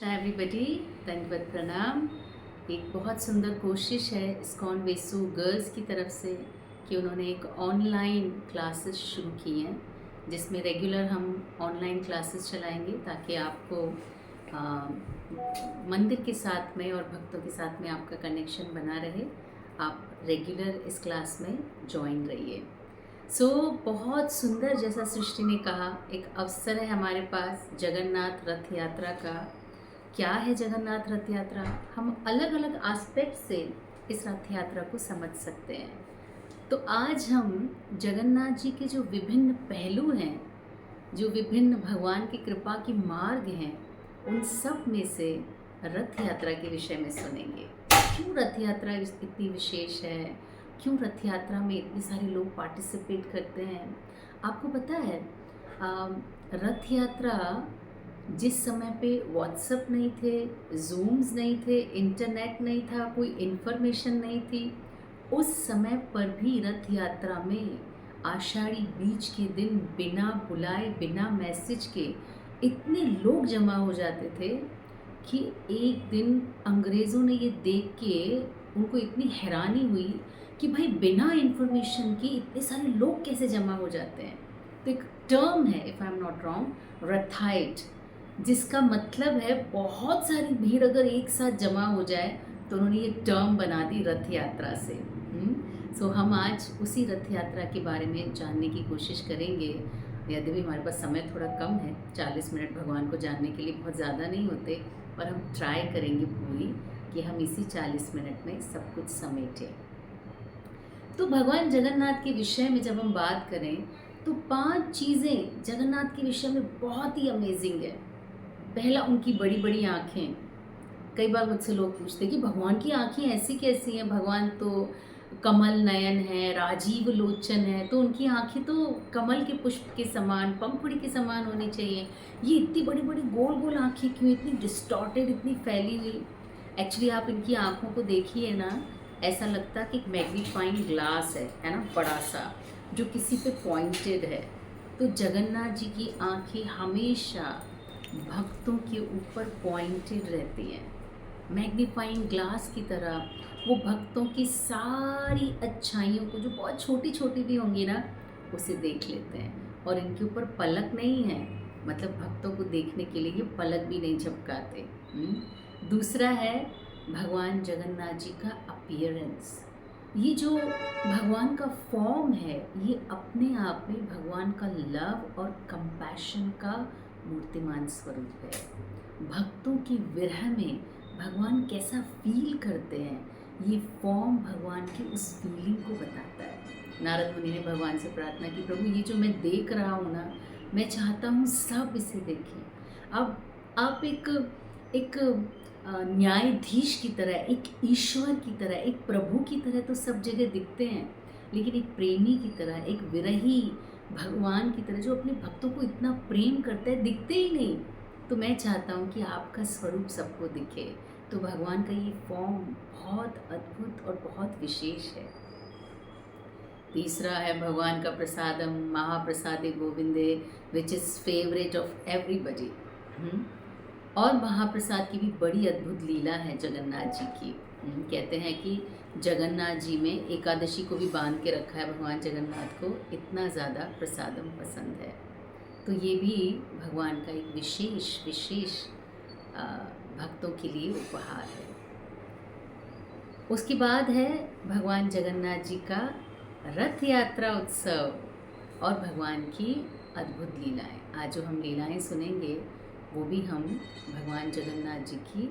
Everybody, दंडवत प्रणाम। एक बहुत सुंदर कोशिश है इस्कॉन वेसु गर्ल्स की तरफ से कि उन्होंने एक ऑनलाइन क्लासेस शुरू की हैं जिसमें रेगुलर हम ऑनलाइन क्लासेस चलाएंगे ताकि आपको आ, मंदिर के साथ में और भक्तों के साथ में आपका कनेक्शन बना रहे। आप रेगुलर इस क्लास में ज्वाइन रहिए। बहुत सुंदर, जैसा सृष्टि ने कहा, एक अवसर है हमारे पास जगन्नाथ रथ यात्रा का। क्या है जगन्नाथ रथ यात्रा? हम अलग अलग एस्पेक्ट से इस रथ यात्रा को समझ सकते हैं। तो आज हम जगन्नाथ जी के जो विभिन्न पहलू हैं, जो विभिन्न भगवान की कृपा की मार्ग हैं, उन सब में से रथ यात्रा के विषय में सुनेंगे। क्यों रथ यात्रा इतनी विशेष है? क्यों रथ यात्रा में इतने सारे लोग पार्टिसिपेट करते हैं? आपको पता है, रथ यात्रा जिस समय पे व्हाट्सएप नहीं थे, जूम्स नहीं थे, इंटरनेट नहीं था, कोई इन्फॉर्मेशन नहीं थी, उस समय पर भी रथ यात्रा में आषाढ़ी बीज के दिन बिना बुलाए, बिना मैसेज के इतने लोग जमा हो जाते थे कि एक दिन अंग्रेज़ों ने ये देख के उनको इतनी हैरानी हुई कि भाई बिना इन्फॉर्मेशन के इतने सारे लोग कैसे जमा हो जाते हैं। तो एक टर्म है, if I am not wrong, रथाइट, जिसका मतलब है बहुत सारी भीड़ अगर एक साथ जमा हो जाए, तो उन्होंने ये टर्म बना दी रथ यात्रा से। सो हम आज उसी रथ यात्रा के बारे में जानने की कोशिश करेंगे। यदि भी हमारे पास समय थोड़ा कम है, 40 मिनट भगवान को जानने के लिए बहुत ज़्यादा नहीं होते, पर हम ट्राई करेंगे पूरी कि हम इसी 40 मिनट में सब कुछ समेटें। तो भगवान जगन्नाथ के विषय में जब हम बात करें तो 5 चीज़ें जगन्नाथ के विषय में बहुत ही अमेजिंग है। पहला, उनकी बड़ी बड़ी आँखें। कई बार मुझसे लोग पूछते कि भगवान की आँखें ऐसी कैसी हैं? भगवान तो कमल नयन है, राजीव लोचन है, तो उनकी आँखें तो कमल के पुष्प के समान, पंखुड़ी के समान होनी चाहिए। ये इतनी बड़ी बड़ी गोल गोल आँखें क्यों, इतनी डिस्टॉर्टेड, इतनी फैली हुई? एक्चुअली आप इनकी आँखों को देखिए ना, ऐसा लगता कि एक मैग्नीफाइंग ग्लास है ना, बड़ा सा, जो किसी पे पॉइंटेड है। तो जगन्नाथ जी की आँखें हमेशा भक्तों के ऊपर पॉइंटेड रहती हैं, मैग्नीफाइंग ग्लास की तरह। वो भक्तों की सारी अच्छाइयों को, जो बहुत छोटी छोटी भी होंगी ना, उसे देख लेते हैं। और इनके ऊपर पलक नहीं है, मतलब भक्तों को देखने के लिए ये पलक भी नहीं झपकाते। दूसरा है भगवान जगन्नाथ जी का अपीयरेंस। ये जो भगवान का फॉर्म है, ये अपने आप में भगवान का लव और कंपैशन का मूर्तिमान स्वरूप है। भक्तों की विरह में भगवान कैसा फील करते हैं, ये फॉर्म भगवान की उस फीलिंग को बताता है। नारद मुनि ने भगवान से प्रार्थना की, प्रभु ये जो मैं देख रहा हूँ ना, मैं चाहता हूँ सब इसे देखें। अब आप एक न्यायाधीश की तरह, एक ईश्वर की तरह, एक प्रभु की तरह तो सब जगह दिखते हैं, लेकिन एक प्रेमी की तरह, एक विरही भगवान की तरह जो अपने भक्तों को इतना प्रेम करता है, दिखते ही नहीं। तो मैं चाहता हूँ कि आपका स्वरूप सबको दिखे। तो भगवान का ये फॉर्म बहुत अद्भुत और बहुत विशेष है। तीसरा है भगवान का प्रसादम, महाप्रसादे गोविंदे, which is favourite of everybody. और महाप्रसाद की भी बड़ी अद्भुत लीला है जगन्नाथ जी की। कहते हैं कि जगन्नाथ जी में एकादशी को भी बांध के रखा है भगवान जगन्नाथ को, इतना ज़्यादा प्रसादम पसंद है। तो ये भी भगवान का एक विशेष भक्तों के लिए उपहार है। उसके बाद है भगवान जगन्नाथ जी का रथ यात्रा उत्सव और भगवान की अद्भुत लीलाएं। आज जो हम लीलाएं सुनेंगे वो भी हम भगवान जगन्नाथ जी की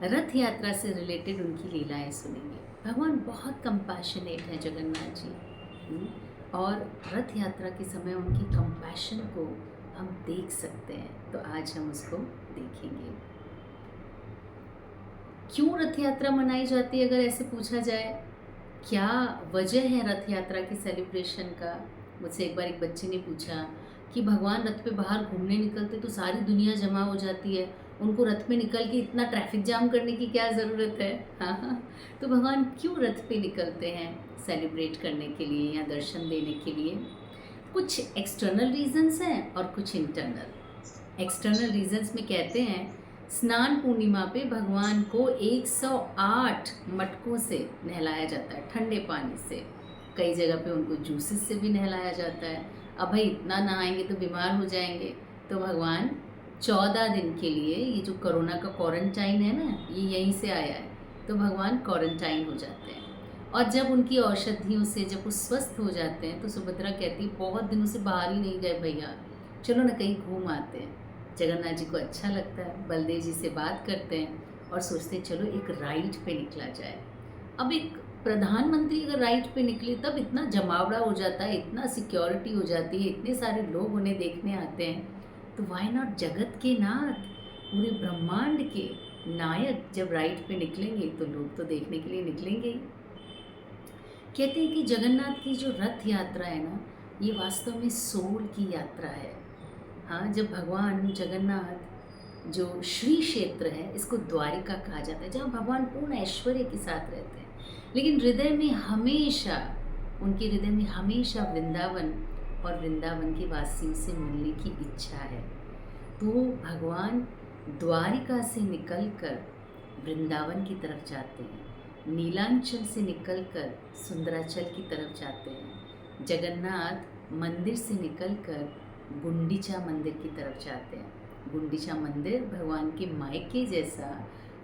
रथ यात्रा से रिलेटेड उनकी लीलाएं सुनेंगे। भगवान बहुत कंपैशनेट हैं जगन्नाथ जी, और रथ यात्रा के समय उनकी कंपैशन को हम देख सकते हैं। तो आज हम उसको देखेंगे। क्यों रथ यात्रा मनाई जाती है, अगर ऐसे पूछा जाए, क्या वजह है रथ यात्रा के सेलिब्रेशन का? मुझसे एक बार एक बच्चे ने पूछा कि भगवान रथ पे बाहर घूमने निकलते तो सारी दुनिया जमा हो जाती है, उनको रथ में निकल के इतना ट्रैफिक जाम करने की क्या ज़रूरत है? हाँ, तो भगवान क्यों रथ पे निकलते हैं? सेलिब्रेट करने के लिए या दर्शन देने के लिए। कुछ एक्सटर्नल रीजंस हैं और कुछ इंटरनल। एक्सटर्नल रीजंस में कहते हैं स्नान पूर्णिमा पे भगवान को 108 मटकों से नहलाया जाता है, ठंडे पानी से। कई जगह पे उनको जूसेस से भी नहलाया जाता है। अब भाई इतना नहाएंगे तो बीमार हो जाएंगे, तो भगवान 14 दिन के लिए, ये जो कोरोना का क्वारंटाइन है ना, ये यहीं से आया है, तो भगवान क्वारंटाइन हो जाते हैं। और जब उनकी औषधियों से जब वो स्वस्थ हो जाते हैं तो सुभद्रा कहती है बहुत दिनों से बाहर ही नहीं गए भैया, चलो ना कहीं घूम आते हैं। जगन्नाथ जी को अच्छा लगता है, बलदेव जी से बात करते हैं और सोचते हैं चलो एक राइड पे निकला जाए। अब एक प्रधानमंत्री अगर राइड पे निकले तब इतना जमावड़ा हो जाता है, इतना सिक्योरिटी हो जाती है, इतने सारे लोग उन्हें देखने आते हैं, तो वाई नॉट जगत के नाथ, पूरे ब्रह्मांड के नायक जब राइड पे निकलेंगे तो लोग तो देखने के लिए निकलेंगे ही। कहते हैं कि जगन्नाथ की जो रथ यात्रा है ना, ये वास्तव में सोल की यात्रा है। हाँ, जब भगवान जगन्नाथ, जो श्री क्षेत्र है, इसको द्वारिका कहा जाता है, जहाँ भगवान पूर्ण ऐश्वर्य के साथ रहते हैं, लेकिन हृदय में हमेशा, उनके हृदय में हमेशा वृंदावन और वृंदावन के वासियों से मिलने की इच्छा है। तो भगवान द्वारिका से निकलकर वृंदावन की तरफ जाते हैं, नीलांचल से निकलकर सुंदराचल की तरफ जाते हैं, जगन्नाथ मंदिर से निकलकर गुंडीचा मंदिर की तरफ जाते हैं। गुंडीचा मंदिर भगवान के मायके जैसा,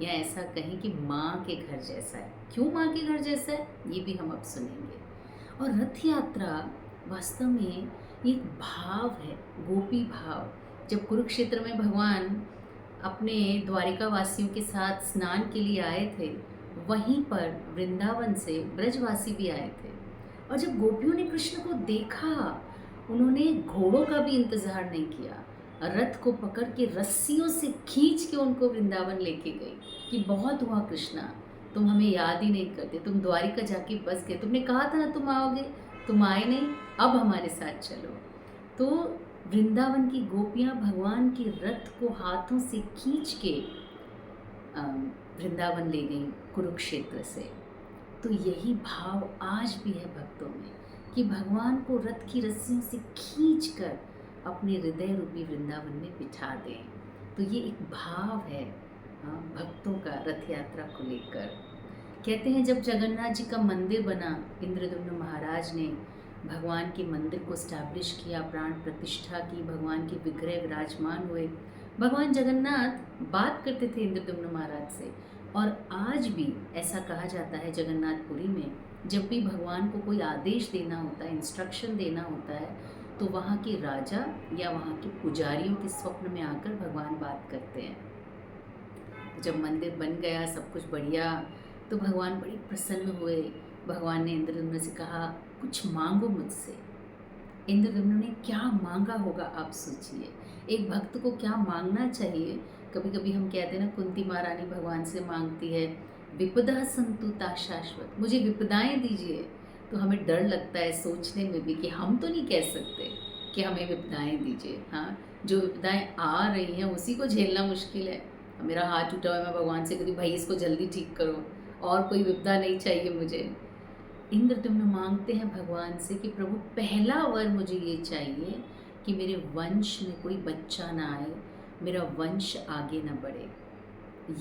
या ऐसा कहें कि माँ के घर जैसा है। क्यों माँ के घर जैसा है, ये भी हम अब सुनेंगे। और रथ यात्रा वास्तव में एक भाव है, गोपी भाव। जब कुरुक्षेत्र में भगवान अपने द्वारिका वासियों के साथ स्नान के लिए आए थे, वहीं पर वृंदावन से ब्रजवासी भी आए थे। और जब गोपियों ने कृष्ण को देखा, उन्होंने घोड़ों का भी इंतजार नहीं किया, रथ को पकड़ के रस्सियों से खींच के उनको वृंदावन लेके गई कि बहुत हुआ कृष्णा, तुम हमें याद ही नहीं करते, तुम द्वारिका जाके बस गए, तुमने कहा था ना तुम आओगे, तुम आए नहीं, अब हमारे साथ चलो। तो वृंदावन की गोपियाँ भगवान के रथ को हाथों से खींच के वृंदावन ले गई कुरुक्षेत्र से। तो यही भाव आज भी है भक्तों में कि भगवान को रथ की रस्सियों से खींच कर अपने हृदय रूपी वृंदावन में बिठा दें। तो ये एक भाव है भक्तों का रथ यात्रा को लेकर। कहते हैं जब जगन्नाथ जी का मंदिर बना, इंद्रदुम्न महाराज ने भगवान के मंदिर को स्टैब्लिश किया, प्राण प्रतिष्ठा की, भगवान के विग्रह विराजमान हुए। भगवान जगन्नाथ बात करते थे इंद्रदुम्न महाराज से, और आज भी ऐसा कहा जाता है जगन्नाथपुरी में, जब भी भगवान को कोई आदेश देना होता है, इंस्ट्रक्शन देना होता है, तो वहाँ के राजा या वहाँ के पुजारियों के स्वप्न में आकर भगवान बात करते हैं। जब मंदिर बन गया, सब कुछ बढ़िया, तो भगवान बड़ी प्रसन्न हुए। भगवान ने इंद्रदुम्न से कहा कुछ मांगो मुझसे। इंद्रदुम्न ने क्या मांगा होगा आप सोचिए। एक भक्त को क्या मांगना चाहिए। कभी कभी हम कहते हैं ना, कुंती महारानी भगवान से मांगती है विपदा संतुता शाश्वत, मुझे विपदाएं दीजिए। तो हमें डर लगता है सोचने में भी कि हम तो नहीं कह सकते कि हमें विपदाएं दीजिए। हाँ, जो विपदाएं आ रही हैं उसी को झेलना मुश्किल है। मेरा हाथ टूटा हुआ है, मैं भगवान से कहती भाई इसको जल्दी ठीक करो, और कोई विपदा नहीं चाहिए मुझे। इंद्रदुम्न मांगते हैं भगवान से कि प्रभु पहला वर मुझे ये चाहिए कि मेरे वंश में कोई बच्चा ना आए, मेरा वंश आगे ना बढ़े।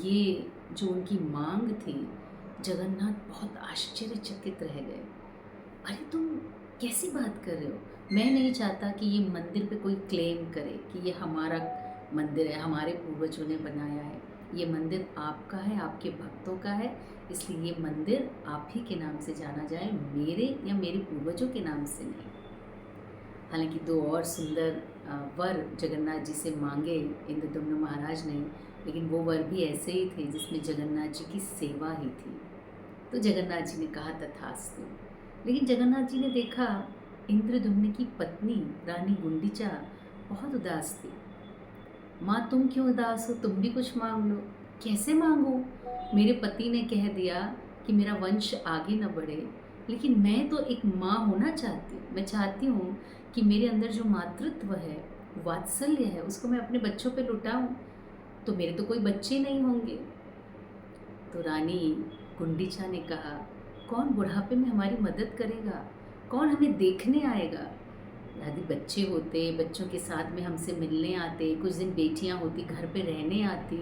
ये जो उनकी मांग थी, जगन्नाथ बहुत आश्चर्यचकित रह गए। अरे तुम कैसी बात कर रहे हो, मैं नहीं चाहता कि ये मंदिर पे कोई क्लेम करे कि ये हमारा मंदिर है, हमारे पूर्वजों ने बनाया है। ये मंदिर आपका है, आपके भक्तों का है, इसलिए ये मंदिर आप ही के नाम से जाना जाए, मेरे या मेरे पूर्वजों के नाम से नहीं। हालांकि दो और सुंदर वर जगन्नाथ जी से मांगे इंद्रदुम्न महाराज ने, लेकिन वो वर भी ऐसे ही थे जिसमें जगन्नाथ जी की सेवा ही थी। तो जगन्नाथ जी ने कहा तथास्तु। लेकिन जगन्नाथ जी ने देखा इंद्रदुम्न की पत्नी रानी गुंडीचा बहुत उदास थी। माँ तुम क्यों उदास हो, तुम भी कुछ मांग लो। कैसे मांगो, मेरे पति ने कह दिया कि मेरा वंश आगे न बढ़े, लेकिन मैं तो एक माँ होना चाहती हूँ। मैं चाहती हूँ कि मेरे अंदर जो मातृत्व है, वात्सल्य है, उसको मैं अपने बच्चों पे लुटाऊँ। तो मेरे तो कोई बच्चे नहीं होंगे। तो रानी गुंडीचा ने कहा कौन बुढ़ापे में हमारी मदद करेगा, कौन हमें देखने आएगा। यदि बच्चे होते, बच्चों के साथ में हमसे मिलने आते, कुछ दिन बेटियां होती घर पे रहने आती,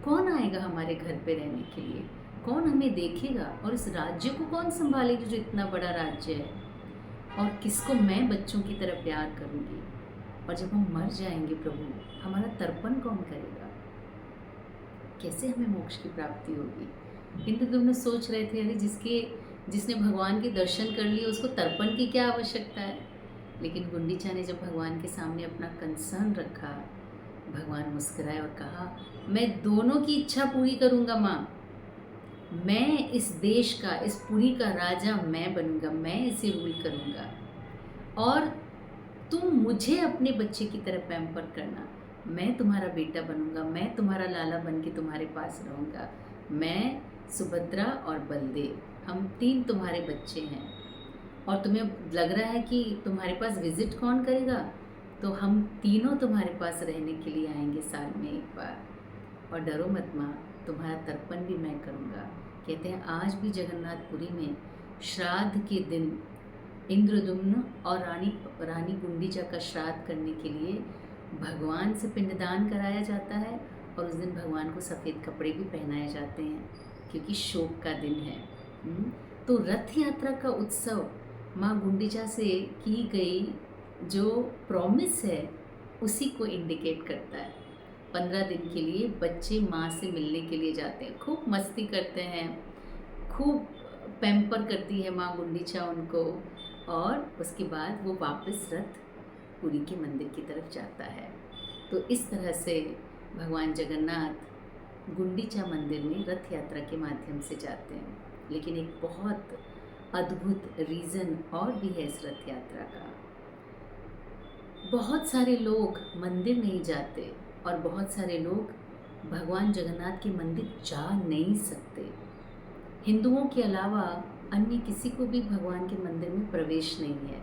कौन आएगा हमारे घर पे रहने के लिए? कौन हमें देखेगा? और इस राज्य को कौन संभालेगा जो इतना बड़ा राज्य है? और किसको मैं बच्चों की तरह प्यार करूँगी? और जब हम मर जाएंगे प्रभु, हमारा तर्पण कौन करेगा? कैसे हमें मोक्ष की प्राप्ति होगी? किंतु तुमने सोच रहे थे, अरे जिसने भगवान के दर्शन कर लिए उसको तर्पण की क्या आवश्यकता है? लेकिन गुंडीचा ने जब भगवान के सामने अपना कंसर्न रखा, भगवान मुस्कुराए और कहा, मैं दोनों की इच्छा पूरी करूँगा माँ। मैं इस देश का, इस पुरी का राजा मैं बनूंगा, मैं इसे रूल करूँगा, और तुम मुझे अपने बच्चे की तरह पैम्पर करना। मैं तुम्हारा बेटा बनूंगा, मैं तुम्हारा लाला बन के तुम्हारे पास रहूँगा। मैं, सुभद्रा और बलदेव, हम 3 तुम्हारे बच्चे हैं। और तुम्हें लग रहा है कि तुम्हारे पास विजिट कौन करेगा? तो हम तीनों तुम्हारे पास रहने के लिए आएंगे साल में एक बार। और डरो मत माँ, तुम्हारा तर्पण भी मैं करूँगा। कहते हैं आज भी जगन्नाथपुरी में श्राद्ध के दिन इंद्रदुम्न और रानी गुंडीचा का श्राद्ध करने के लिए भगवान से पिंडदान कराया जाता है, और उस दिन भगवान को सफ़ेद कपड़े भी पहनाए जाते हैं क्योंकि शोक का दिन है। तो रथ यात्रा का उत्सव माँ गुंडीचा से की गई जो प्रॉमिस है उसी को इंडिकेट करता है। 15 दिन के लिए बच्चे माँ से मिलने के लिए जाते हैं, खूब मस्ती करते हैं, खूब पैम्पर करती है माँ गुंडीचा उनको, और उसके बाद वो वापस रथ पुरी के मंदिर की तरफ जाता है। तो इस तरह से भगवान जगन्नाथ गुंडीचा मंदिर में रथ यात्रा के माध्यम से जाते हैं। लेकिन एक बहुत अद्भुत रीज़न और भी है इस रथ यात्रा का। बहुत सारे लोग मंदिर नहीं जाते और बहुत सारे लोग भगवान जगन्नाथ के मंदिर जा नहीं सकते। हिंदुओं के अलावा अन्य किसी को भी भगवान के मंदिर में प्रवेश नहीं है।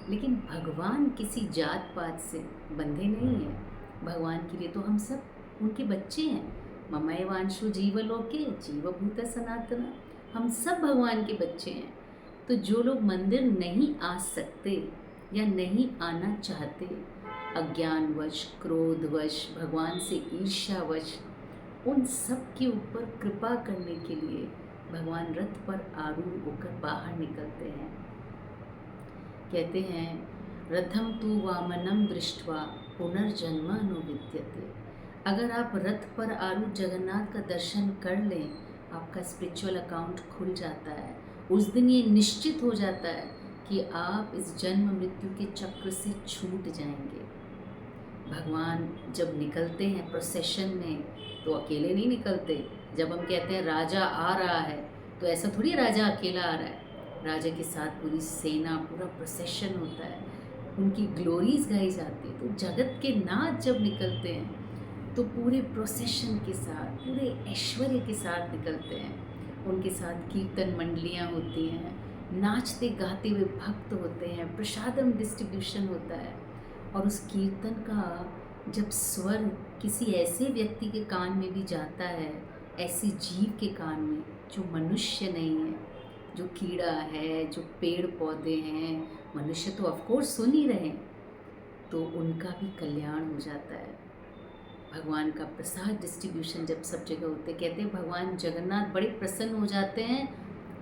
लेकिन भगवान किसी जात पात से बंधे नहीं हैं। भगवान के लिए तो हम सब उनके बच्चे हैं। ममैवांशु जीवलोके जीवभूत सनातन, हम सब भगवान के बच्चे हैं। तो जो लोग मंदिर नहीं आ सकते या नहीं आना चाहते, अज्ञानवश, क्रोधवश, भगवान से ईर्ष्यावश, उन सब के ऊपर कृपा करने के लिए भगवान रथ पर आरूढ़ होकर बाहर निकलते हैं। कहते हैं रथम तु वामनम दृष्ट्वा पुनर्जन्म अनुविद्यते। अगर आप रथ पर आरूढ़ जगन्नाथ का दर्शन कर लें, आपका स्पिरिचुअल अकाउंट खुल जाता है। उस दिन ये निश्चित हो जाता है कि आप इस जन्म मृत्यु के चक्र से छूट जाएंगे। भगवान जब निकलते हैं प्रोसेशन में तो अकेले नहीं निकलते। जब हम कहते हैं राजा आ रहा है तो ऐसा थोड़ी राजा अकेला आ रहा है। राजा के साथ पूरी सेना, पूरा प्रोसेशन होता है, उनकी ग्लोरीज गाई जाती है। तो जगत के नाथ जब निकलते हैं तो पूरे प्रोसेशन के साथ, पूरे ऐश्वर्य के साथ निकलते हैं। उनके साथ कीर्तन मंडलियाँ होती हैं, नाचते गाते हुए भक्त होते हैं, प्रसादम डिस्ट्रीब्यूशन होता है। और उस कीर्तन का जब स्वर किसी ऐसे व्यक्ति के कान में भी जाता है, ऐसे जीव के कान में जो मनुष्य नहीं है, जो कीड़ा है, जो पेड़ पौधे हैं, मनुष्य तो ऑफकोर्स सुन ही रहे हैं, तो उनका भी कल्याण हो जाता है। भगवान का प्रसाद डिस्ट्रीब्यूशन जब सब जगह होते, कहते हैं भगवान जगन्नाथ बड़े प्रसन्न हो जाते हैं।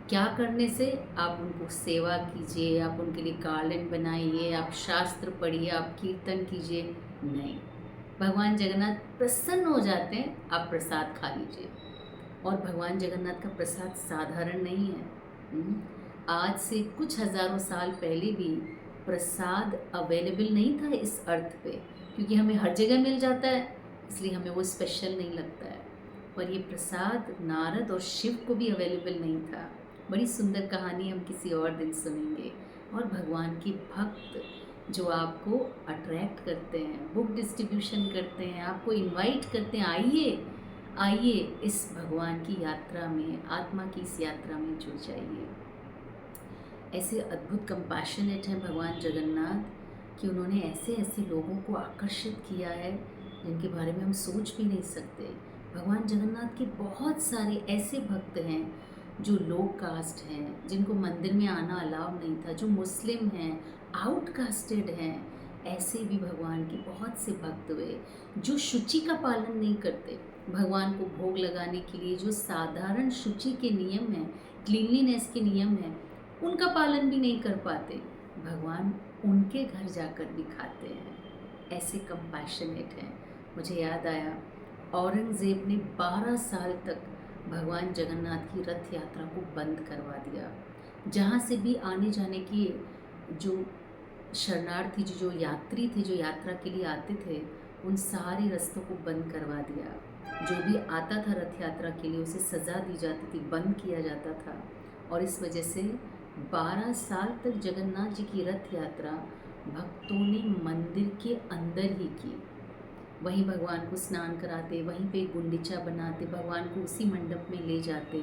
क्या करने से? आप उनको सेवा कीजिए, आप उनके लिए गार्डन बनाइए, आप शास्त्र पढ़िए, आप कीर्तन कीजिए, नहीं, भगवान जगन्नाथ प्रसन्न हो जाते हैं, आप प्रसाद खा लीजिए। और भगवान जगन्नाथ का प्रसाद साधारण नहीं है। आज से कुछ हज़ारों साल पहले भी प्रसाद अवेलेबल नहीं था इस अर्थ पे, क्योंकि हमें हर जगह मिल जाता है, इसलिए हमें वो स्पेशल नहीं लगता है। पर ये प्रसाद नारद और शिव को भी अवेलेबल नहीं था। बड़ी सुंदर कहानी हम किसी और दिन सुनेंगे। और भगवान के भक्त जो आपको अट्रैक्ट करते हैं, बुक डिस्ट्रीब्यूशन करते हैं, आपको इनवाइट करते हैं, आइए आइए इस भगवान की यात्रा में, आत्मा की इस यात्रा में जुड़ जाइए। ऐसे अद्भुत कंपैशनेट हैं भगवान जगन्नाथ कि उन्होंने ऐसे ऐसे लोगों को आकर्षित किया है जिनके बारे में हम सोच भी नहीं सकते। भगवान जगन्नाथ के बहुत सारे ऐसे भक्त हैं जो लो कास्ट हैं, जिनको मंदिर में आना अलाउ नहीं था, जो मुस्लिम हैं, आउटकास्टेड हैं, ऐसे भी भगवान के बहुत से भक्त हुए जो शुचि का पालन नहीं करते। भगवान को भोग लगाने के लिए जो साधारण शुचि के नियम हैं, क्लीनलीनेस के नियम हैं, उनका पालन भी नहीं कर पाते। भगवान उनके घर जाकर भी खाते हैं, ऐसे कंपैशनेट हैं। मुझे याद आया, औरंगज़ेब ने 12 साल तक भगवान जगन्नाथ की रथ यात्रा को बंद करवा दिया। जहाँ से भी आने जाने की जो शरणार्थी जो यात्री थे, जो यात्रा के लिए आते थे, उन सारे रास्तों को बंद करवा दिया। जो भी आता था रथ यात्रा के लिए उसे सज़ा दी जाती थी, बंद किया जाता था। और इस वजह से 12 साल तक जगन्नाथ जी की रथ यात्रा भक्तों ने मंदिर के अंदर ही की। वहीं भगवान को स्नान कराते, वहीं पे गुंडीचा बनाते, भगवान को उसी मंडप में ले जाते।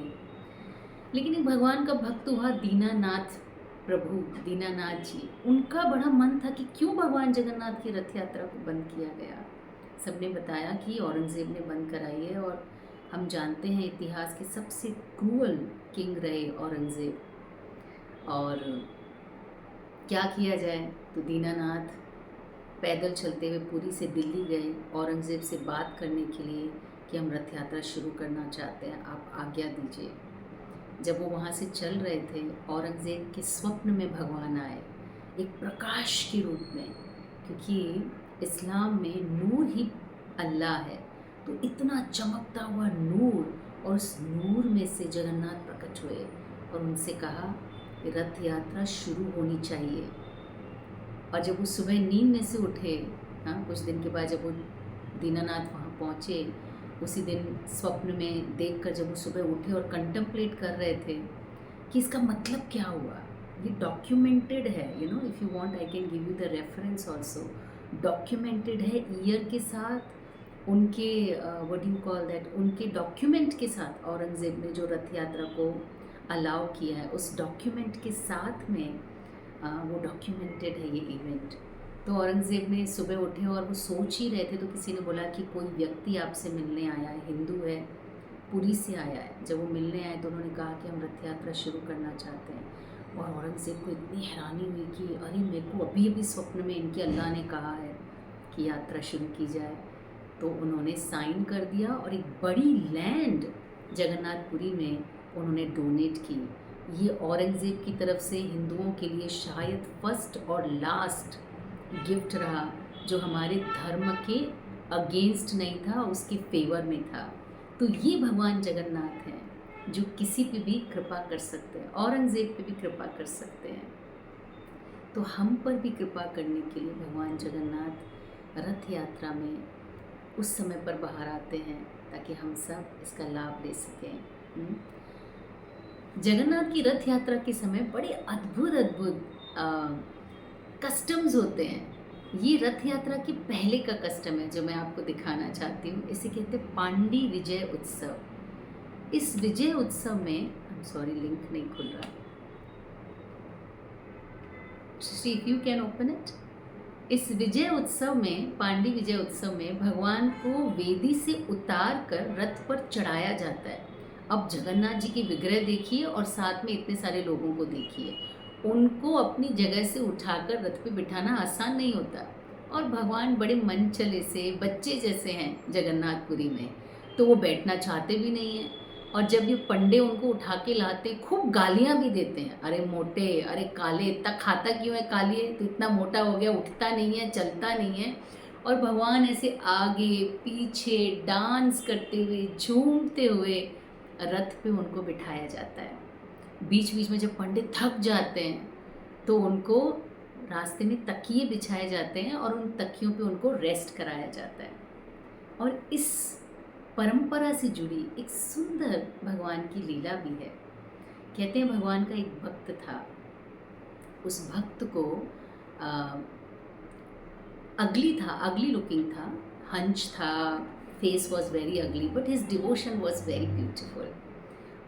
लेकिन एक भगवान का भक्त हुआ दीनानाथ प्रभु, दीनानाथ जी, उनका बड़ा मन था कि क्यों भगवान जगन्नाथ की रथ यात्रा को बंद किया गया। सबने बताया कि औरंगज़ेब ने बंद कराई है, और हम जानते हैं इतिहास के सबसे क्रूअल किंग रहे औरंगज़ेब। और क्या किया जाए, तो दीनानाथ पैदल चलते हुए पुरी से दिल्ली गए औरंगज़ेब से बात करने के लिए कि हम रथ यात्रा शुरू करना चाहते हैं, आप आज्ञा दीजिए। जब वो वहाँ से चल रहे थे, औरंगज़ेब के स्वप्न में भगवान आए एक प्रकाश के रूप में, क्योंकि इस्लाम में नूर ही अल्लाह है। तो इतना चमकता हुआ नूर, और उस नूर में से जगन्नाथ प्रकट हुए और उनसे कहा कि रथ यात्रा शुरू होनी चाहिए। और जब वो सुबह नींद में से उठे, हाँ, कुछ दिन के बाद जब वो दीनानाथ वहाँ पहुँचे, उसी दिन स्वप्न में देखकर जब वो सुबह उठे और कंटेम्पलेट कर रहे थे कि इसका मतलब क्या हुआ। ये डॉक्यूमेंटेड है, if you want I can give you the reference also. Documented है ईयर के साथ, उनके what do you call that, उनके डॉक्यूमेंट के साथ औरंगज़ेब ने जो रथ यात्रा को अलाउ किया है, उस डॉक्यूमेंट के साथ में वो डॉक्यूमेंटेड है ये इवेंट। तो औरंगज़ेब ने सुबह उठे और वो सोच ही रहे थे, तो किसी ने बोला कि कोई व्यक्ति आपसे मिलने आया है, हिंदू है, पुरी से आया है। जब वो मिलने आए तो उन्होंने कहा कि हम रथ यात्रा शुरू करना चाहते हैं। और औरंगज़ेब को इतनी हैरानी हुई कि अरे, मेरे को अभी अभी स्वप्न में इनके अल्लाह ने कहा है कि यात्रा शुरू की जाए। तो उन्होंने साइन कर दिया और एक बड़ी लैंड जगन्नाथपुरी में उन्होंने डोनेट की। ये औरंगज़ेब की तरफ से हिंदुओं के लिए शायद फर्स्ट और लास्ट गिफ्ट रहा, जो हमारे धर्म के अगेंस्ट नहीं था, उसके फेवर में था। तो ये भगवान जगन्नाथ हैं जो किसी पे भी कृपा कर सकते हैं, औरंगज़ेब पे भी कृपा कर सकते हैं। तो हम पर भी कृपा करने के लिए भगवान जगन्नाथ रथ यात्रा में उस समय पर बाहर आते हैं, ताकि हम सब इसका लाभ ले सकें। जगन्नाथ की रथ यात्रा के समय बड़े अद्भुत कस्टम्स होते हैं। ये रथ यात्रा के पहले का कस्टम है जो मैं आपको दिखाना चाहती हूँ। इसे कहते हैं पांडी विजय उत्सव। इस विजय उत्सव में, सॉरी लिंक नहीं खुल रहा, Shri if you can open it. इस विजय उत्सव में, पांडी विजय उत्सव में, भगवान को वेदी से उतार कर रथ पर चढ़ाया जाता है। अब जगन्नाथ जी की विग्रह देखिए और साथ में इतने सारे लोगों को देखिए। उनको अपनी जगह से उठाकर रथ पे बिठाना आसान नहीं होता, और भगवान बड़े मन चले से बच्चे जैसे हैं जगन्नाथपुरी में, तो वो बैठना चाहते भी नहीं हैं। और जब ये पंडे उनको उठा के लाते, खूब गालियाँ भी देते हैं, अरे मोटे, अरे काले, इतना खाता क्यों है, काले तो इतना मोटा हो गया, उठता नहीं है, चलता नहीं है। और भगवान ऐसे आगे पीछे डांस करते हुए, झूमते हुए रथ पे उनको बिठाया जाता है। बीच बीच में जब पंडित थक जाते हैं तो उनको रास्ते में तकिए बिछाए जाते हैं और उन तकियों पे उनको रेस्ट कराया जाता है। और इस परंपरा से जुड़ी एक सुंदर भगवान की लीला भी है। कहते हैं भगवान का एक भक्त था, उस भक्त को अगली लुकिंग था, हंच था, face was very ugly, but his devotion was very beautiful.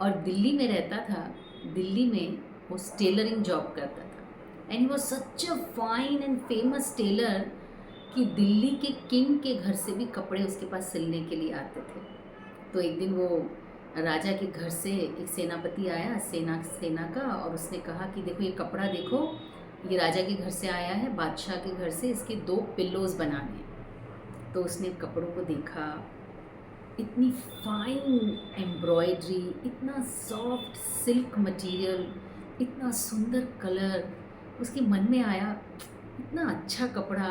और दिल्ली में रहता था। दिल्ली में वो टेलरिंग जॉब करता था, and he was such a fine and famous tailor कि दिल्ली के किंग के घर से भी कपड़े उसके पास सिलने के लिए आते थे। तो एक दिन वो राजा के घर से एक सेनापति आया, सेना का, और उसने कहा कि देखो ये कपड़ा देखो, ये राजा के घर से आया है, बादशाह के घर से, इसके 2 पिल्लोज़ बनाने। तो उसने कपड़ों को देखा, इतनी फाइन एम्ब्रॉयडरी, इतना सॉफ्ट सिल्क मटेरियल, इतना सुंदर कलर। उसके मन में आया, इतना अच्छा कपड़ा,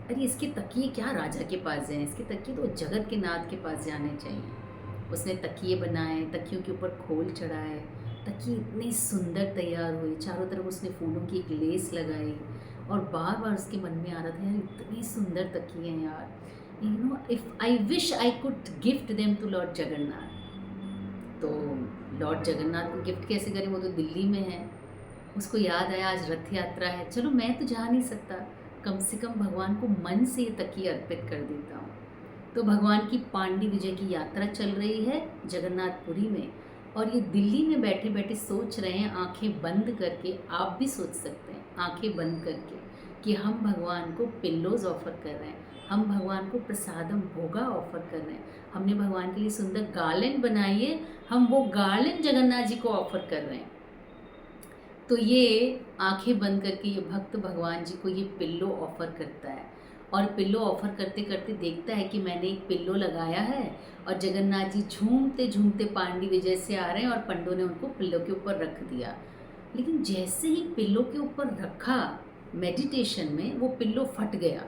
अरे इसके तकिए क्या राजा के पास जाएं, इसके तकिए तो जगत के नाथ के पास जाने चाहिए। उसने तकिए बनाए, तकियों के ऊपर खोल चढ़ाए, तकिए इतने सुंदर तैयार हुए, चारों तरफ उसने फूलों की एक लेस लगाई। और बार बार उसके मन में आ रहा था, यार इतने सुंदर तकिए हैं यार, you know, if I wish I could gift them to lord Jagannath. तो लॉर्ड जगन्नाथ को गिफ्ट कैसे करें, वो तो दिल्ली में है। उसको याद आया आज रथ यात्रा है, चलो मैं तो जा नहीं सकता, कम से कम भगवान को मन से ये तकिए अर्पित कर देता हूँ। तो भगवान की पांडी विजय की यात्रा चल रही है जगन्नाथपुरी में, और ये दिल्ली में बैठे बैठे सोच रहे हैं आंखें बंद करके, आप भी सोच सकते हैं आंखें बंद करके, कि हम भगवान को पिल्लोज़ ऑफ़र कर रहे हैं, हम भगवान को प्रसादम भोगा ऑफ़र कर रहे हैं, हमने भगवान के लिए सुंदर गार्लेंड बनाई है, हम वो गार्लेंड जगन्नाथ जी को ऑफ़र कर रहे हैं। तो ये आंखें बंद करके ये भक्त भगवान जी को ये पिल्लो ऑफ़र करता है, और पिल्लो ऑफ़र करते करते देखता है कि मैंने एक पिल्लो लगाया है, और जगन्नाथ जी झूमते झूमते पांडी विजय से आ रहे हैं, और पंडों ने उनको पिल्लो के ऊपर रख दिया। लेकिन जैसे ही पिल्लो के ऊपर रखा मेडिटेशन में, वो पिल्लो फट गया।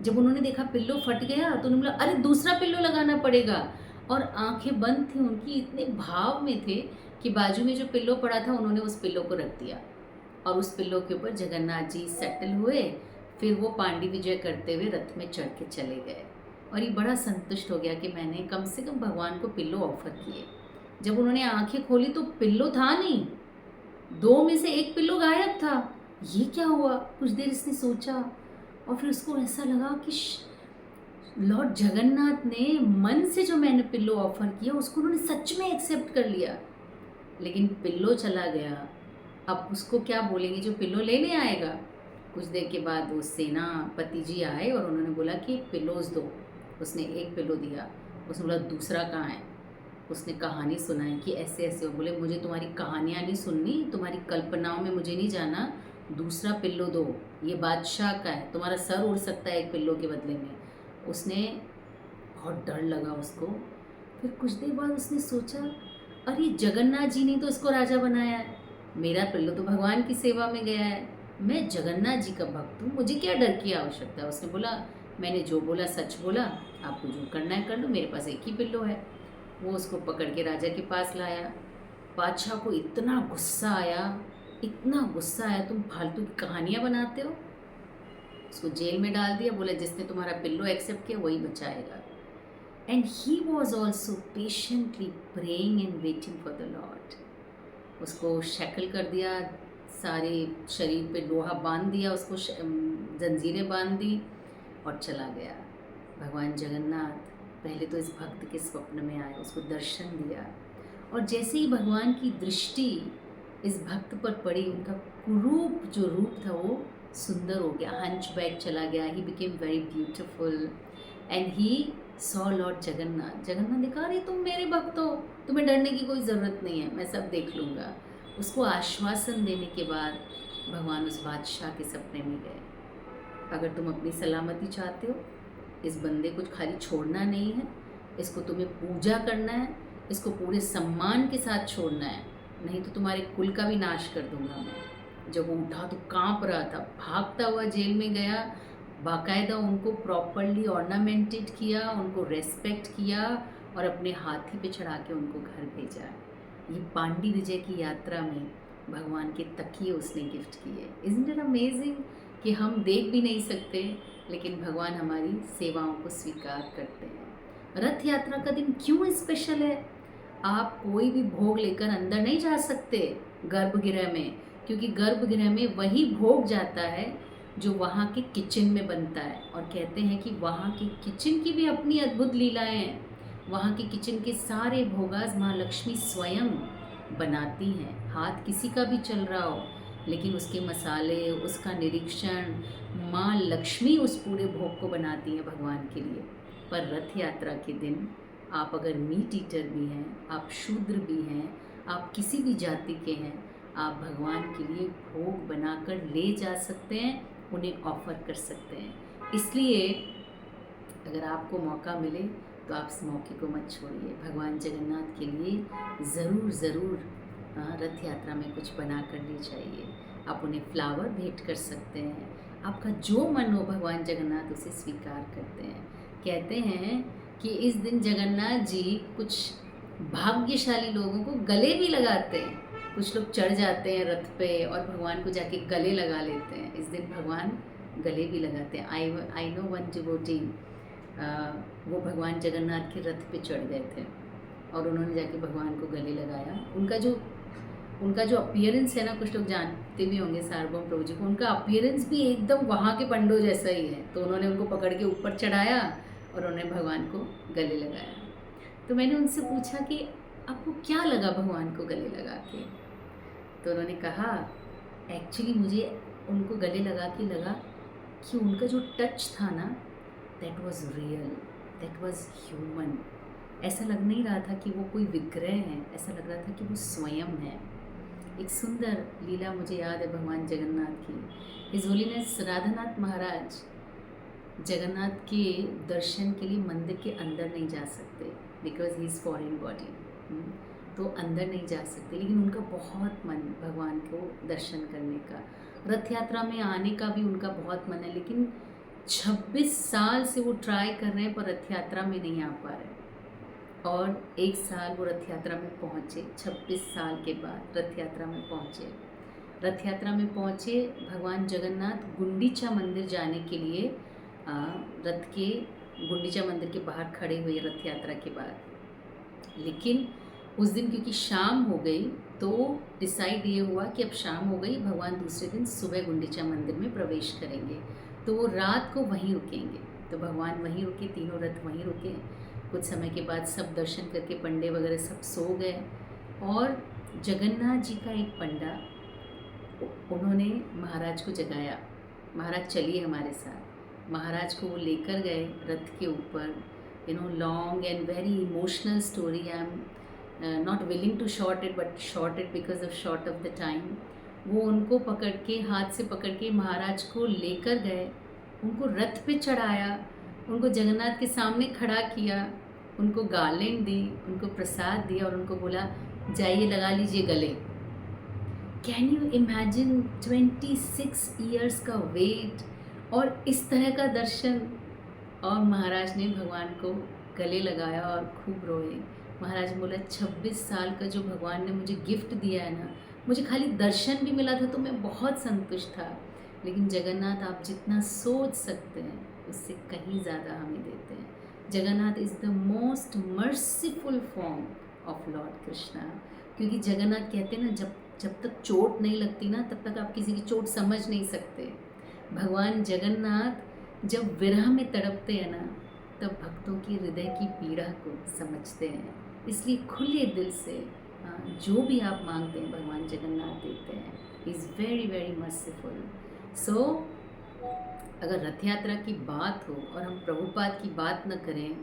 जब उन्होंने देखा पिल्लो फट गया तो उन्होंने बोला, अरे दूसरा पिल्लो लगाना पड़ेगा। और आंखें बंद थी उनकी, इतने भाव में थे कि बाजू में जो पिल्लो पड़ा था उन्होंने उस पिल्लो को रख दिया, और उस पिल्लो के ऊपर जगन्नाथ जी सेटल हुए। फिर वो पांडी विजय करते हुए रथ में चढ़ के चले गए, और ये बड़ा संतुष्ट हो गया कि मैंने कम से कम भगवान को पिल्लो ऑफर किए। जब उन्होंने आंखें खोली तो पिल्लो था नहीं, 2 में से 1 पिल्लो गायब था। ये क्या हुआ, कुछ देर इसने सोचा, और फिर उसको ऐसा लगा कि लॉर्ड जगन्नाथ ने मन से जो मैंने पिल्लो ऑफर किया उसको उन्होंने सच में एक्सेप्ट कर लिया। लेकिन पिल्लो चला गया, अब उसको क्या बोलेंगे जो पिल्लो लेने आएगा। कुछ देर के बाद वो सेनापति जी आए और उन्होंने बोला कि पिल्लोज दो। उसने 1 पिल्लो दिया, उसने बोला दूसरा कहाँ है। उसने कहानी सुनाई कि ऐसे ऐसे, बोले मुझे तुम्हारी कहानियाँ नहीं सुननी, तुम्हारी कल्पनाओं में मुझे नहीं जाना, दूसरा पिल्लो दो, ये बादशाह का है, तुम्हारा सर उड़ सकता है 1 पिल्लो के बदले में। उसने, बहुत डर लगा उसको। फिर कुछ देर बाद उसने सोचा, अरे जगन्नाथ जी ने तो इसको राजा बनाया है, मेरा पिल्लो तो भगवान की सेवा में गया है, मैं जगन्नाथ जी का भक्त हूँ, मुझे क्या डर की आवश्यकता है। उसने बोला, मैंने जो बोला सच बोला, आपको जो करना है कर लो, मेरे पास 1 ही पिल्लो है। वो उसको पकड़ के राजा के पास लाया। बादशाह को इतना गुस्सा आया, इतना गुस्सा आया, तुम फालतू की कहानियाँ बनाते हो। उसको जेल में डाल दिया, बोला जिसने तुम्हारा पिल्लो एक्सेप्ट किया वही बचाएगा। And he was also patiently praying and waiting for the Lord. उसको शैकल कर दिया, सारे शरीर पे लोहा बांध दिया, उसको जंजीरें बांध दी, और चला गया। भगवान जगन्नाथ पहले तो इस भक्त के स्वप्न में आए, उसको दर्शन दिया, और जैसे ही भगवान की दृष्टि इस भक्त पर पड़ी, उनका कुरूप जो रूप था वो सुंदर हो गया, हंचबैक चला गया, he became very beautiful, and he saw Lord Jagannath. Jagannath ने कहा, अरे तुम मेरे भक्त हो, तुम्हें डरने की कोई ज़रूरत नहीं है, मैं सब देख लूँगा। उसको आश्वासन देने के बाद भगवान उस बादशाह के सपने में गए। अगर तुम अपनी सलामती चाहते हो, इस बंदे को खाली छोड़ना नहीं है, इसको तुम्हें पूजा करना है, इसको पूरे सम्मान के साथ छोड़ना है, नहीं तो तुम्हारे कुल का भी नाश कर दूंगा मैं। जब वो उठा तो कांप रहा था, भागता हुआ जेल में गया, बाकायदा उनको प्रॉपरली ऑर्नामेंटेड किया, उनको रेस्पेक्ट किया, और अपने हाथी पे चढ़ा के उनको घर भेजा। ये पांडी विजय की यात्रा में भगवान के तकिए उसने गिफ्ट किए। इज़न्ट इट अमेजिंग कि हम देख भी नहीं सकते, लेकिन भगवान हमारी सेवाओं को स्वीकार करते हैं। रथ यात्रा का दिन क्यों स्पेशल है? आप कोई भी भोग लेकर अंदर नहीं जा सकते गर्भगृह में, क्योंकि गर्भगृह में वही भोग जाता है जो वहाँ के किचन में बनता है। और कहते हैं कि वहाँ की किचन की भी अपनी अद्भुत लीलाएं हैं। वहाँ के किचन के सारे भोगास माँ लक्ष्मी स्वयं बनाती हैं। हाथ किसी का भी चल रहा हो, लेकिन उसके मसाले, उसका निरीक्षण, माँ लक्ष्मी उस पूरे भोग को बनाती हैं भगवान के लिए। पर रथ यात्रा के दिन आप अगर मीट ईटर भी हैं, आप शूद्र भी हैं, आप किसी भी जाति के हैं, आप भगवान के लिए भोग बनाकर ले जा सकते हैं, उन्हें ऑफ़र कर सकते हैं। इसलिए अगर आपको मौका मिले तो आप इस मौके को मत छोड़िए। भगवान जगन्नाथ के लिए ज़रूर रथ यात्रा में कुछ बना कर ले जाइए। आप उन्हें फ्लावर भेंट कर सकते हैं। आपका जो मन हो भगवान जगन्नाथ उसे स्वीकार करते हैं। कहते हैं कि इस दिन जगन्नाथ जी कुछ भाग्यशाली लोगों को गले भी लगाते हैं। कुछ लोग चढ़ जाते हैं रथ पे और भगवान को जाके गले लगा लेते हैं। इस दिन भगवान गले भी लगाते हैं। आई नो वन डिवोटी, वो भगवान जगन्नाथ के रथ पे चढ़ गए थे और उन्होंने जाके भगवान को गले लगाया। उनका जो अपीयरेंस है ना, कुछ लोग जानते भी होंगे सार्वभौम प्रभु जी को, उनका अपीयरेंस भी एकदम वहाँ के पंडों जैसा ही है। तो उन्होंने उनको पकड़ के ऊपर चढ़ाया और उन्होंने भगवान को गले लगाया। तो मैंने उनसे पूछा कि आपको क्या लगा भगवान को गले लगा के? तो उन्होंने कहा एक्चुअली मुझे उनको गले लगा के लगा कि उनका जो टच था ना, that was real, that was human. ऐसा लग नहीं रहा था कि वो कोई विग्रह है, ऐसा लग रहा था कि वो स्वयं है। एक सुंदर लीला मुझे याद है भगवान जगन्नाथ की। हिज होलीनेस राधानाथ महाराज जगन्नाथ के दर्शन के लिए मंदिर के अंदर नहीं जा सकते because he is foreign body, तो अंदर नहीं जा सकते। लेकिन उनका बहुत मन भगवान को दर्शन करने का, रथ यात्रा में आने का भी उनका बहुत मन है। लेकिन 26 साल से वो ट्राई कर रहे हैं पर रथ यात्रा में नहीं आ पा रहे। और एक साल वो रथ यात्रा में पहुँचे, 26 साल के बाद रथ यात्रा में पहुँचे। रथ यात्रा में पहुँचे भगवान जगन्नाथ गुंडीचा मंदिर जाने के लिए रथ के गुंडीचा मंदिर के बाहर खड़े हुए रथ यात्रा के बाद। लेकिन उस दिन क्योंकि शाम हो गई तो डिसाइड ये हुआ कि अब शाम हो गई, भगवान दूसरे दिन सुबह गुंडीचा मंदिर में प्रवेश करेंगे, तो वो रात को वहीं रुकेंगे। तो भगवान वहीं रुके, तीनों रथ वहीं रुके। कुछ समय के बाद सब दर्शन करके पंडे वगैरह सब सो गए और जगन्नाथ जी का एक पंडा, उन्होंने महाराज को जगाया, महाराज चलिए हमारे साथ। महाराज को वो लेकर गए रथ के ऊपर। Long and very emotional story. I am not willing to short it but short it because of short of the time. वो उनको पकड़ के, हाथ से पकड़ के महाराज को लेकर गए, उनको रथ पे चढ़ाया, उनको जगन्नाथ के सामने खड़ा किया, उनको गार्लेंड दी, उनको प्रसाद दिया और उनको बोला जाइए लगा लीजिए गले। कैन यू इमेजिन 26 ईयर्स का वेट और इस तरह का दर्शन। और महाराज ने भगवान को गले लगाया और खूब रोए। महाराज बोला 26 साल का जो भगवान ने मुझे गिफ्ट दिया है ना, मुझे खाली दर्शन भी मिला था तो मैं बहुत संतुष्ट था। लेकिन जगन्नाथ आप जितना सोच सकते हैं उससे कहीं ज़्यादा हमें देते हैं। Jagannath is the most merciful form of Lord Krishna. क्योंकि जगन्नाथ कहते हैं ना, जब तक चोट नहीं लगती ना तब तक आप किसी की चोट समझ नहीं सकते। भगवान जगन्नाथ जब विरह में तड़पते हैं ना, तब भक्तों की हृदय की पीड़ा को समझते हैं। इसलिए खुले दिल से जो भी आप मांगते हैं भगवान जगन्नाथ देते हैं। Is very very merciful. So अगर रथ यात्रा की बात हो और हम प्रभुपाद की बात न करें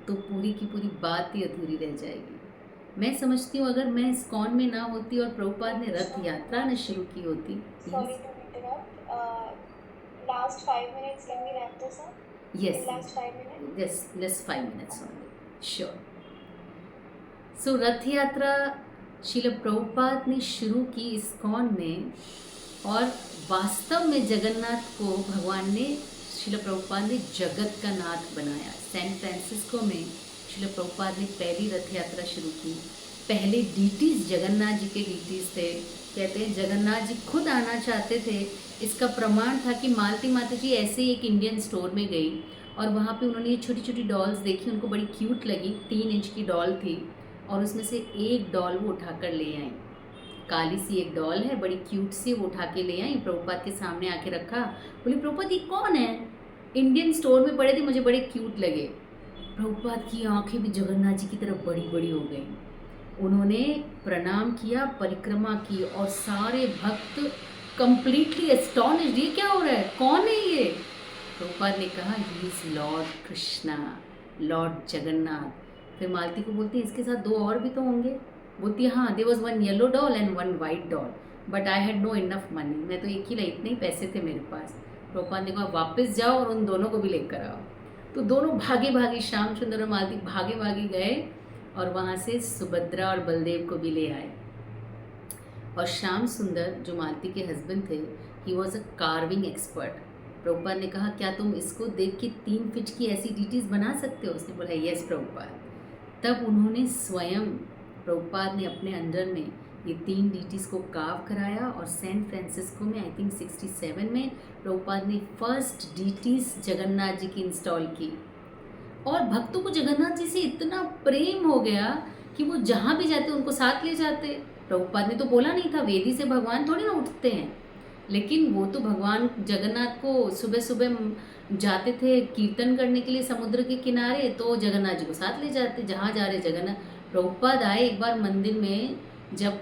तो पूरी की पूरी बात ही अधूरी रह जाएगी। मैं समझती हूँ अगर मैं इस्कॉन में ना होती और प्रभुपाद ने रथ यात्रा न शुरू की होती। Sorry to interrupt. Last 5 minutes, can we wrap this up? Yes. In last 5 minutes? Yes, just 5 minutes only. Sure. So रथ यात्रा श्रील प्रभुपाद ने शुरू की इस्कॉन में, और वास्तव में जगन्नाथ को भगवान ने, श्रील प्रभुपाद ने जगत का नाथ बनाया। सैन फ्रांसिस्को में श्रील प्रभुपाद ने पहली रथ यात्रा शुरू की। पहले डीटीज जगन्नाथ जी के डीटीज थे। कहते हैं जगन्नाथ जी खुद आना चाहते थे। इसका प्रमाण था कि मालती माता जी ऐसे ही एक इंडियन स्टोर में गई और वहाँ पे उन्होंने ये छोटी छोटी डॉल्स देखी, उनको बड़ी क्यूट लगी। 3 इंच की डॉल थी और उसमें से एक डॉल वो उठाकर ले आई। काली सी एक डॉल है, बड़ी क्यूट सी, वो उठा के ले आई, प्रभुपाद के सामने आके रखा। बोली प्रभुपाद ये कौन है? इंडियन स्टोर में पड़े थे, मुझे बड़े क्यूट लगे। प्रभुपाद की आंखें भी जगन्नाथ जी की तरफ बड़ी बड़ी हो गई। उन्होंने प्रणाम किया, परिक्रमा की और सारे भक्त कंप्लीटली एस्टॉनिश्ड, ये क्या हो रहा है, कौन है ये? प्रभुपाद ने कहा he is Lord Krishna, Lord Jagannath. फिर मालती को बोलती है इसके साथ 2 और भी तो होंगे। बोलती है हाँ, there was 1 yellow doll and 1 white doll. But I had no enough money, मैं तो एक ही लाई, इतने ही पैसे थे मेरे पास। प्रभुपाद ने कहा वापस जाओ और उन दोनों को भी लेकर आओ। तो दोनों भागे भागे, श्याम सुंदर और मालती भागे भागे गए और वहाँ से सुभद्रा और बलदेव को भी ले आए। और श्याम सुंदर जो मालती के हस्बैंड थे, he was a carving expert. Prabhupada ने कहा क्या तुम इसको देख के 3 फीट की ऐसी डीटीज बना सकते हो? उसने बोला यस प्रभुपाद। तब उन्होंने स्वयं, प्रभुपाद ने अपने अंडर में ये 3 डीटीज को कार्व कराया और सैन फ्रांसिस्को में आई थिंक 67 में प्रभुपाद ने फर्स्ट डीटीज जगन्नाथ जी की इंस्टॉल की। और भक्तों को जगन्नाथ जी से इतना प्रेम हो गया कि वो जहाँ भी जाते उनको साथ ले जाते। प्रभुपाद ने तो बोला नहीं था, वेदी से भगवान थोड़ी ना उठते हैं, लेकिन वो तो भगवान जगन्नाथ को सुबह सुबह जाते थे कीर्तन करने के लिए समुद्र के किनारे, तो जगन्नाथ जी को साथ ले जाते, जहाँ जा रहे जगन्नाथ। प्रभुपाद आए एक बार मंदिर में, जब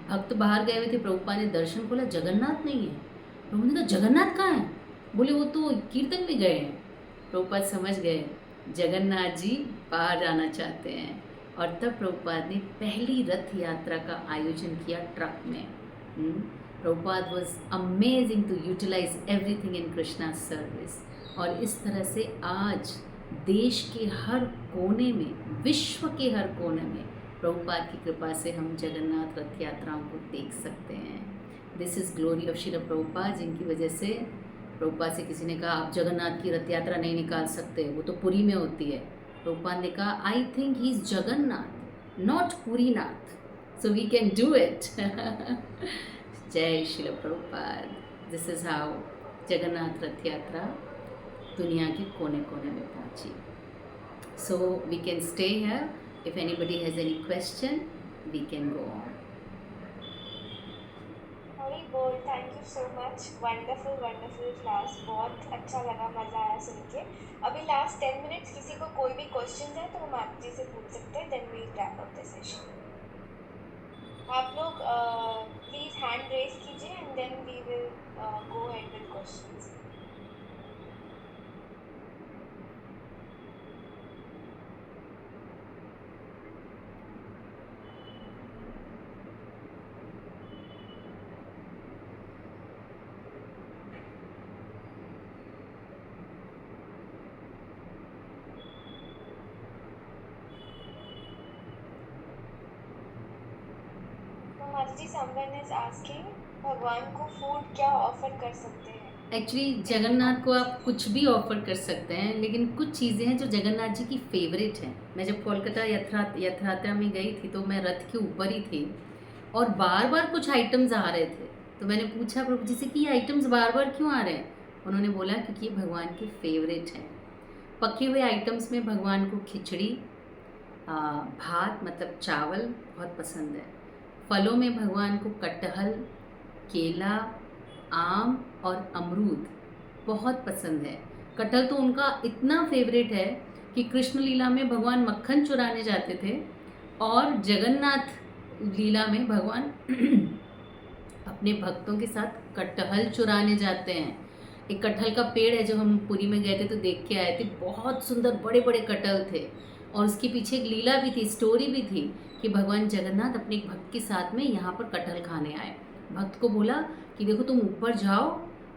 भक्त बाहर गए हुए थे, प्रभुपाद ने दर्शन खोला, जगन्नाथ नहीं है। प्रभु ने कहा जगन्नाथ कहाँ है? बोले वो तो कीर्तन में गए हैं। प्रभुपाद समझ गए जगन्नाथ जी बाहर जाना चाहते हैं। और तब प्रभुपाद ने पहली रथ यात्रा का आयोजन किया ट्रक में। Prabhupada was amazing to utilize everything in Krishna service. और इस तरह से आज देश के हर कोने में, विश्व के हर कोने में प्रभुपाद की कृपा से हम जगन्नाथ रथ यात्राओं को देख सकते हैं। This is glory of Srila Prabhupada, जिनकी वजह से प्रभुपाद से किसी ने कहा आप जगन्नाथ की रथ यात्रा नहीं निकाल सकते, वो तो पुरी में होती है। प्रभुपाद ने कहा I think he is Jagannath not Purinath, so we can do it. जय Shrila Prabhupada. This is how Jagannath Rath Yatra दुनिया के कोने कोने में पहुंची। So we can stay here, if anybody has any question we can go on. Hari बोल, thank you so much, wonderful wonderful class, बहुत अच्छा लगा, मज़ा आया सुन के। अभी लास्ट 10 मिनट्स किसी को कोई भी क्वेश्चन है तो हम आप जी से पूछ सकते हैं, then we wrap up the session. आप लोग प्लीज़ हैंड रेज कीजिए and then we will go ahead with questions. जी समवन इज आस्किंग भगवान को फूड क्या ऑफर कर सकते हैं? एक्चुअली जगन्नाथ को आप कुछ भी ऑफर कर सकते हैं, लेकिन कुछ चीज़ें हैं जो जगन्नाथ जी की फेवरेट हैं। मैं जब कोलकाता यात्रा में गई थी तो मैं रथ के ऊपर ही थी और बार बार कुछ आइटम्स आ रहे थे। तो मैंने पूछा प्रभु जी से कि ये आइटम्स बार बार क्यों आ रहे हैं? उन्होंने बोला क्योंकि ये भगवान के फेवरेट हैं। पके हुए आइटम्स में भगवान को खिचड़ी, भात मतलब चावल बहुत पसंद है। फलों में भगवान को कटहल, केला, आम और अमरूद बहुत पसंद है। कटहल तो उनका इतना फेवरेट है कि कृष्ण लीला में भगवान मक्खन चुराने जाते थे और जगन्नाथ लीला में भगवान अपने भक्तों के साथ कटहल चुराने जाते हैं। एक कटहल का पेड़ है, जब हम पुरी में गए थे तो देख के आए थे, बहुत सुंदर बड़े बड़े कटहल थे और उसके पीछे एक लीला भी थी, स्टोरी भी थी कि भगवान जगन्नाथ अपने एक भक्त के साथ में यहाँ पर कटहल खाने आए। भक्त को बोला कि देखो तुम ऊपर जाओ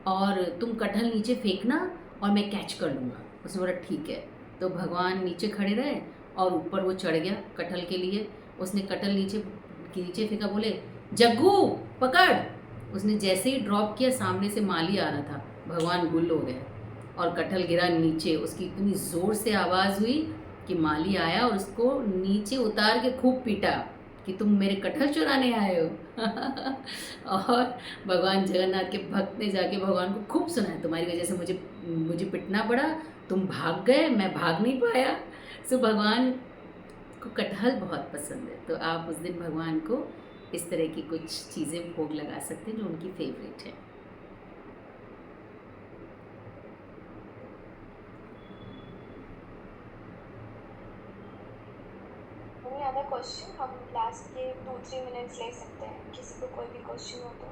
और तुम कटहल नीचे फेंकना और मैं कैच कर लूँगा। उसने बोला ठीक है। तो भगवान नीचे खड़े रहे और ऊपर वो चढ़ गया कटहल के लिए। उसने कटहल नीचे फेंका, बोले जग्गू पकड़। उसने जैसे ही ड्रॉप किया, सामने से माली आ रहा था, भगवान गुल हो गए और कटहल गिरा नीचे। उसकी इतनी ज़ोर से आवाज़ हुई कि माली आया और उसको नीचे उतार के खूब पीटा कि तुम मेरे कटहल चुराने आए हो। और भगवान जगन्नाथ के भक्त ने जाके भगवान को खूब सुनाया, तुम्हारी वजह से मुझे पिटना पड़ा, तुम भाग गए, मैं भाग नहीं पाया। सो भगवान को कटहल बहुत पसंद है, तो आप उस दिन भगवान को इस तरह की कुछ चीज़ें भोग लगा सकते हैं जो उनकी फेवरेट है। अदर क्वेश्चन हम लास्ट के 2-3 मिनट्स ले सकते हैं, किसी को कोई भी क्वेश्चन हो तो।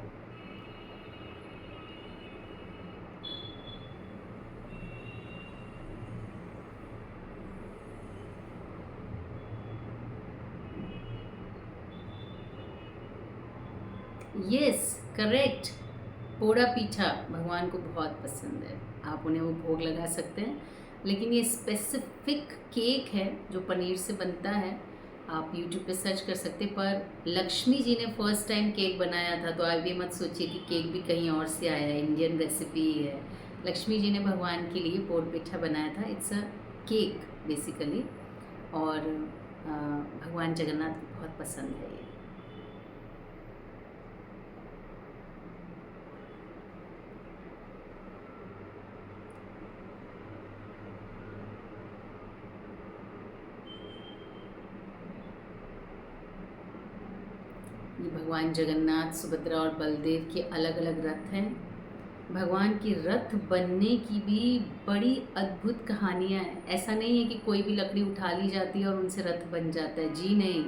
Yes, correct. पोड़ा पीठा भगवान को बहुत पसंद है, आप उन्हें वो भोग लगा सकते हैं। लेकिन ये स्पेसिफिक केक है जो पनीर से बनता है, आप YouTube पे सर्च कर सकते हैं। पर लक्ष्मी जी ने फर्स्ट टाइम केक बनाया था, तो आप ये मत सोचिए कि केक भी कहीं और से आया है, इंडियन रेसिपी ही है। लक्ष्मी जी ने भगवान के लिए पोड़ पिठा बनाया था। इट्स अ केक बेसिकली, और भगवान जगन्नाथ को बहुत पसंद है ये। ये भगवान जगन्नाथ, सुभद्रा और बलदेव के अलग अलग रथ हैं। भगवान की रथ बनने की भी बड़ी अद्भुत कहानियाँ हैं। ऐसा नहीं है कि कोई भी लकड़ी उठा ली जाती है और उनसे रथ बन जाता है, जी नहीं।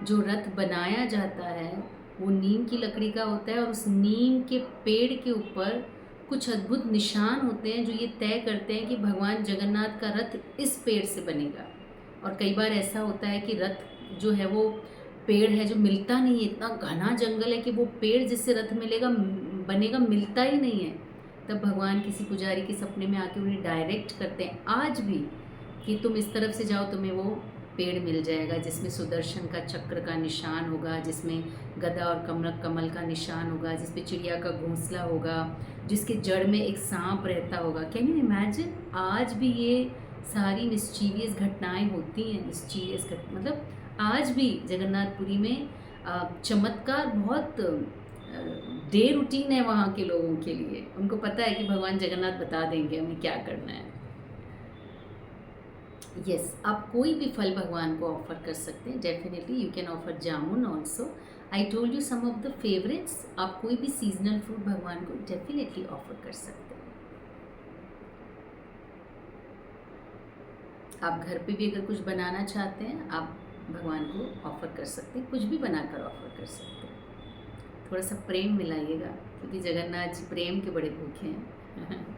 जो रथ बनाया जाता है वो नीम की लकड़ी का होता है, और उस नीम के पेड़ के ऊपर कुछ अद्भुत निशान होते हैं जो ये तय करते हैं कि भगवान जगन्नाथ का रथ इस पेड़ से बनेगा। और कई बार ऐसा होता है कि रथ जो है वो पेड़ है जो मिलता नहीं है, इतना घना जंगल है कि वो पेड़ जिससे रथ मिलेगा बनेगा मिलता ही नहीं है। तब भगवान किसी पुजारी के सपने में आके उन्हें डायरेक्ट करते हैं आज भी कि तुम इस तरफ से जाओ, तुम्हें वो पेड़ मिल जाएगा जिसमें सुदर्शन का चक्र का निशान होगा, जिसमें गदा और कमल का निशान होगा, जिस पे चिड़िया का घोंसला होगा, जिसके जड़ में एक सांप रहता होगा। Can you imagine? आज भी ये सारी मिस्चीवियस घटनाएं होती हैं। मिस्चीवियस मतलब आज भी जगन्नाथपुरी में चमत्कार बहुत डे रूटीन है वहाँ के लोगों के लिए। उनको पता है कि भगवान जगन्नाथ बता देंगे हमें क्या करना है। यस, आप कोई भी फल भगवान को ऑफर कर सकते हैं। Definitely you can offer jamun also. I told you some of the favourites. आप कोई भी सीजनल फ्रूट भगवान को डेफिनेटली ऑफर कर सकते हैं। आप घर पे भी अगर कुछ बनाना चाहते हैं, आप भगवान को ऑफर कर सकते हैं, कुछ भी बनाकर ऑफर कर सकते हैं। थोड़ा सा प्रेम मिलाइएगा, क्योंकि जगन्नाथ जी प्रेम के बड़े भूखे हैं।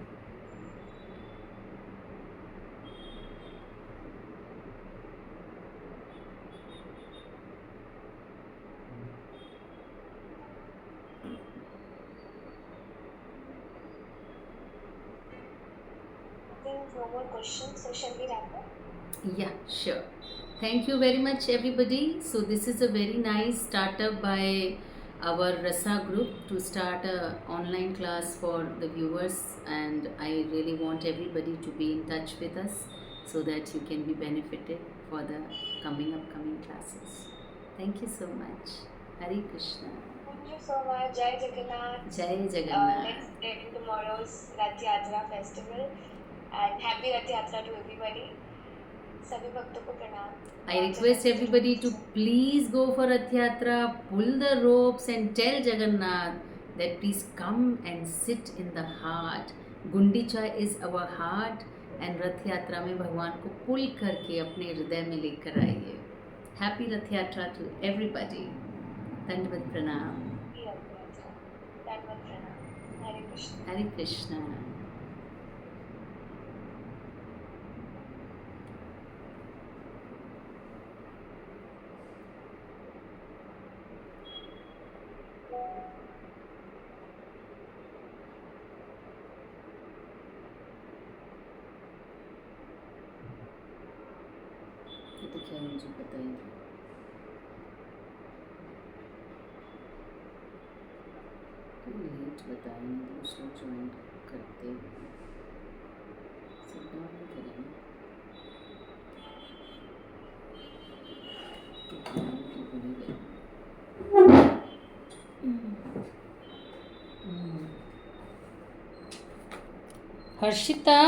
No more questions, so shall we wrap up? Yeah, sure. Thank you very much, everybody. So this is a very nice startup by our Rasa group to start a online class for the viewers, and I really want everybody to be in touch with us so that you can be benefited for the upcoming classes. Thank you so much. Hare Krishna. Thank you so much. Jai Jagannath. Jai Jagannath. Let's get into tomorrow's Rath Yatra festival, and happy Rath Yatra to everybody. सभी भक्तों को प्रणाम। I request everybody to please go for Rath Yatra, pull the ropes and tell Jagannath that please come and sit in the heart. Gundicha is our heart, and Rath Yatra में भगवान को पुल करके अपने हृदय में लेकर आइए। Happy Rath Yatra to everybody. दंडवत प्रणाम। दंडवत प्रणाम। हरे कृष्ण। हरे कृष्णा। तो क्या मुझे पता ही था। तो लेट बताएं, दूसरा ज्वाइन करते सिट डाउन नहीं करेंगे तो भूल गए। हर्षिता।